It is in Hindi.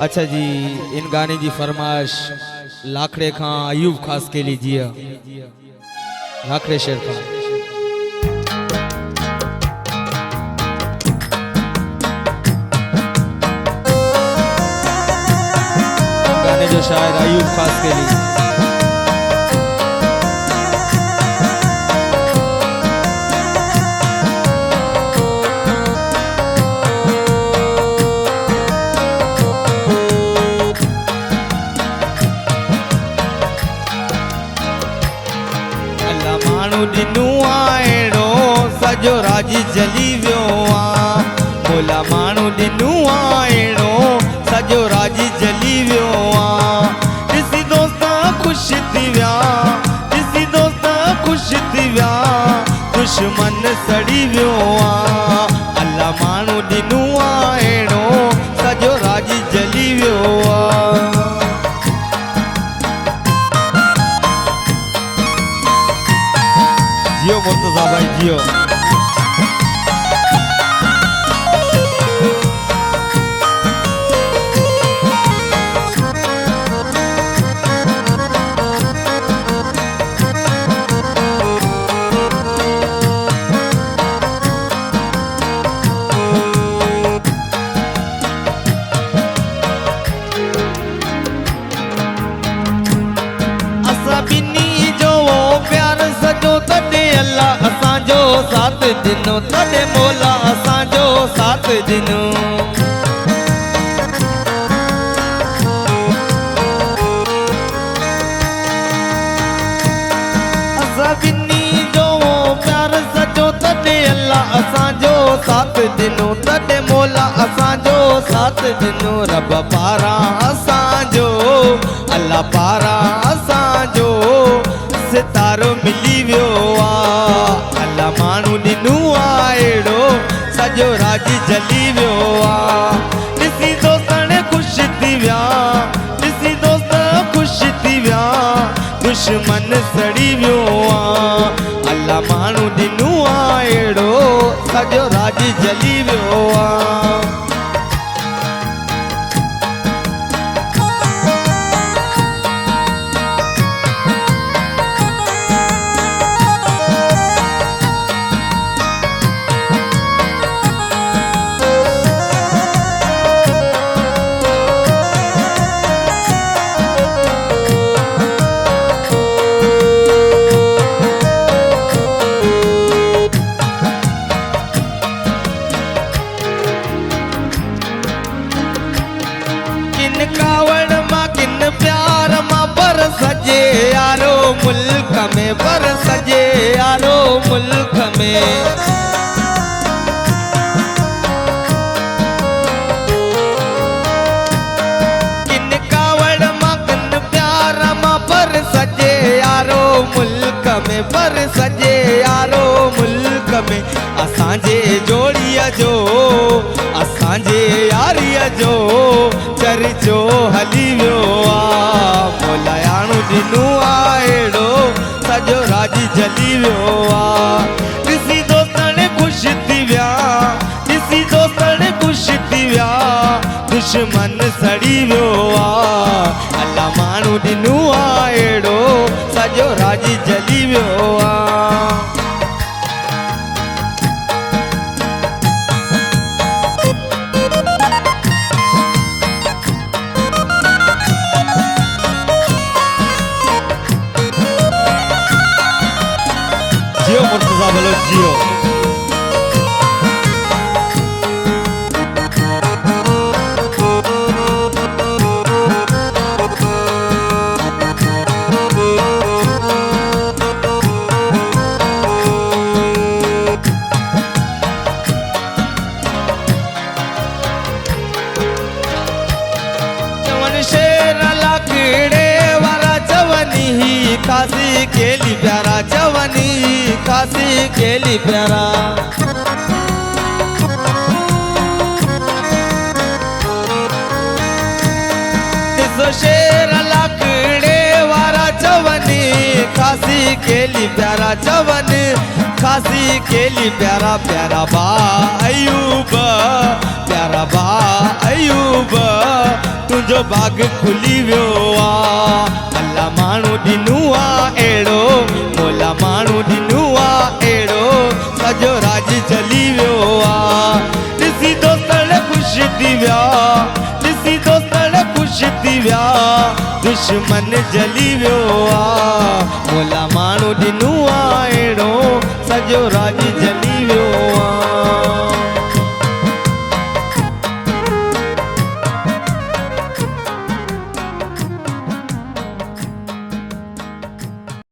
अच्छा जी, इन गाने की फरमाइश लाखड़े खां अयूब खास के लीजिए। लाखड़े शेर खां गाने जो शायर अयूब खास के लिए। दिनू आएड़ो सजो राजी जली वियो आ। बोला मानू दिनू आएड़ो सजो राजी जली वियो आ। ॾिसी दोस्त खुश थी विया, ॾिसी दोस्त खुश थी विया, दुश्मन सड़ी वियो आ। अल्लाह मानू दिनू आएड़ो सजो राजी जली वियो आ। जियो मुर्तजा भाई जियो। असा बिनी जो प्यार सजो तॾे अल्लाह असांजो साथ दिनो, तॾे मौला असांजो साथ दिनो। असा बिनी जो प्यार सजो तॾे अल्लाह असांजो साथ दिनो, तॾे मौला असांजो साथ दिनो। रब पारां असांजो अल्लाह पारां असांजो सितारो मिली वियो आ। अल्लाह मानू दिनू आएड़ो सजो राजी जली वियो आ। ॾिसी दोस्तन खुश थी विया, ॾिसी दोस्त खुश थी विया, दुश्मन सड़ी वियो आ। अल्लाह मानू दिनू आएड़ो सजो राजी जली वियो आ। कावड़ मां किन प्यार मां पर सजे यारो मुल्क में, पर सजे यारो मुल्क में। किन कावड़ मां किन प्यार मां पर सजे यारो मुल्क में, पर सजे यारो मुल्क में। असांजे जोड़ीअ जो असांजे यारीअ जो चर्चो हली वियो आ। मौला याणू दिनू आएड़ो सजो राजी जली वियो आ। ॾिसी दोस्तन खुश थी विया, ॾिसी दोस्तन खुश थी विया, दुश्मन सड़ी वियो आ। अल्लाह मानू दिनू आएड़ो सजो राजी जली वियो आ। जियो मुर्तजा बोलो जियो। चवन शेर लाखड़े वाला चवनी खासी केली प्यारा, चवनी खासी केली प्यारा। ॾिसो शेर लाखड़े वारा चवनी खासी केली प्यारा, चवन खासी केली प्यारा। प्यारा बा अयूब, प्यारा बा अयूब, तू माण्हू जो बाग खुली वियो आ अल्लाह माण्हू ॾिनू आ अहिड़ो मोला माण्हू ॾिनू आ अहिड़ो सॼो राज चली वियो आ ॾिसी दोस्तण ख़ुशि थी विया ॾिसी दोस्तण ख़ुशि थी विया दुश्मन जली वियो आ मोला माण्हू ॾिनू आ अहिड़ो सॼो राज जली वियो